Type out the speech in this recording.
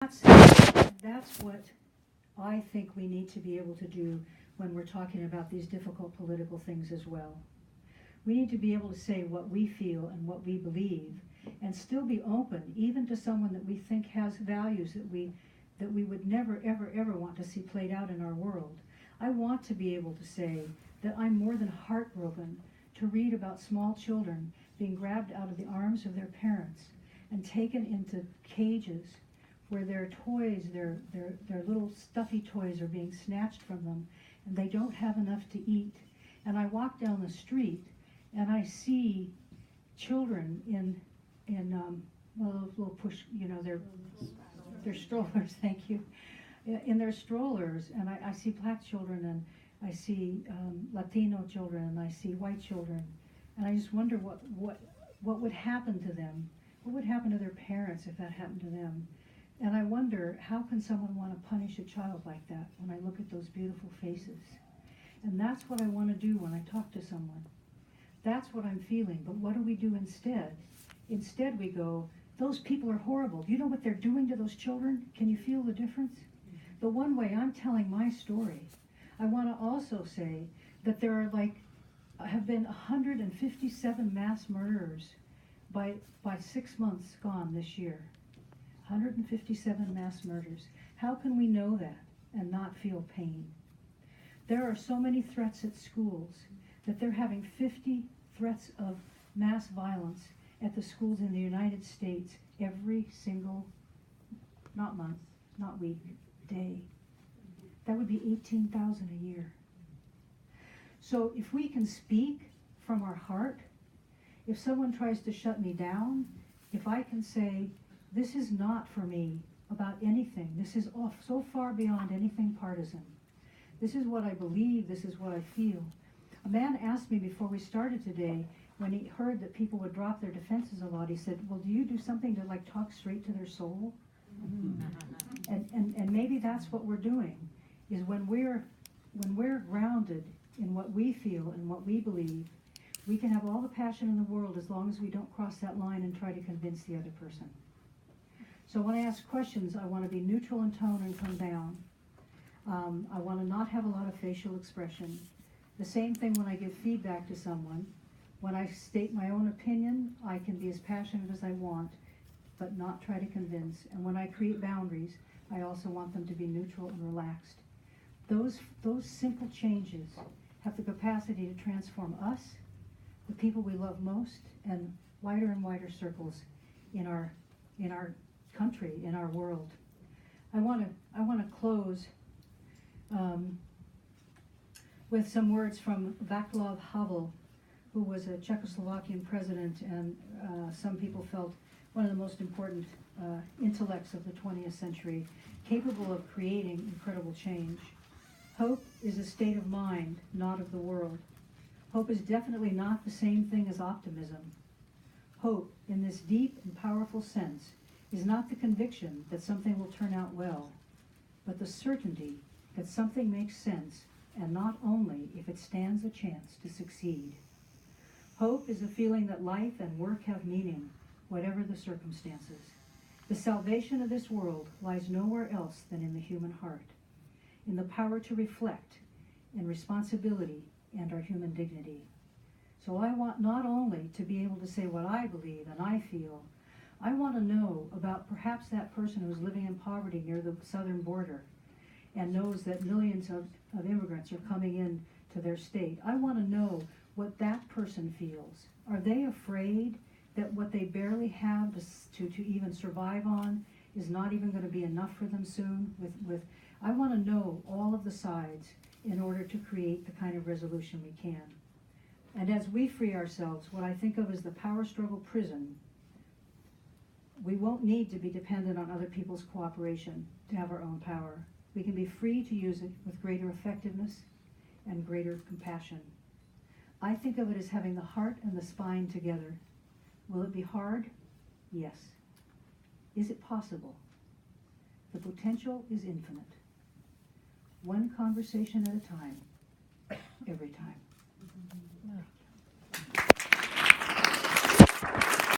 That's what I think we need to be able to do when we're talking about these difficult political things as well. We need to be able to say what we feel and what we believe, and still be open, even to someone that we think has values that we would never, ever, ever want to see played out in our world. I want to be able to say that I'm more than heartbroken to read about small children being grabbed out of the arms of their parents and taken into cages where their toys, their little stuffy toys are being snatched from them, and they don't have enough to eat. And I walk down the street and I see children in little push, their strollers, thank you, in their strollers, and I see black children, and I see Latino children, and I see white children, and I just wonder what would happen to them, what would happen to their parents if that happened to them. And I wonder, how can someone want to punish a child like that when I look at those beautiful faces? And that's what I want to do when I talk to someone. That's what I'm feeling, but what do we do instead? Instead we go, those people are horrible. Do you know what they're doing to those children? Can you feel the difference? The one way I'm telling my story, I want to also say that there are have been 157 mass murderers by 6 months gone this year. 157 mass murders. How can we know that and not feel pain? There are so many threats at schools that they're having 50 threats of mass violence at the schools in the United States every single, not month, not week, day. That would be 18,000 a year. So if we can speak from our heart, if someone tries to shut me down, if I can say, this is not for me about anything, this is off so far beyond anything partisan. This is what I believe, this is what I feel. A man asked me before we started today, when he heard that people would drop their defenses a lot, he said, well, do you do something to talk straight to their soul? And maybe that's what we're doing, is when we're grounded in what we feel and what we believe, we can have all the passion in the world as long as we don't cross that line and try to convince the other person. So when I ask questions, I want to be neutral in tone and come down. I want to not have a lot of facial expression. The same thing when I give feedback to someone. When I state my own opinion, I can be as passionate as I want, but not try to convince. And when I create boundaries, I also want them to be neutral and relaxed. Those simple changes have the capacity to transform us, the people we love most, and wider circles in our country, in our world. I want to close with some words from Václav Havel, who was a Czechoslovakian president, and some people felt one of the most important intellects of the 20th century, capable of creating incredible change. Hope is a state of mind, not of the world. Hope is definitely not the same thing as optimism. Hope, in this deep and powerful sense, is not the conviction that something will turn out well, but the certainty that something makes sense, and not only if it stands a chance to succeed. Hope is a feeling that life and work have meaning, whatever the circumstances. The salvation of this world lies nowhere else than in the human heart, in the power to reflect, in responsibility and our human dignity. So I want not only to be able to say what I believe and I feel, I want to know about perhaps that person who's living in poverty near the southern border and knows that millions of immigrants are coming in to their state. I want to know what that person feels. Are they afraid that what they barely have to even survive on is not even going to be enough for them soon? I want to know all of the sides in order to create the kind of resolution we can. And as we free ourselves, what I think of as the power struggle prison, we won't need to be dependent on other people's cooperation to have our own power. We can be free to use it with greater effectiveness and greater compassion. I think of it as having the heart and the spine together. Will it be hard? Yes. Is it possible? The potential is infinite. One conversation at a time, every time.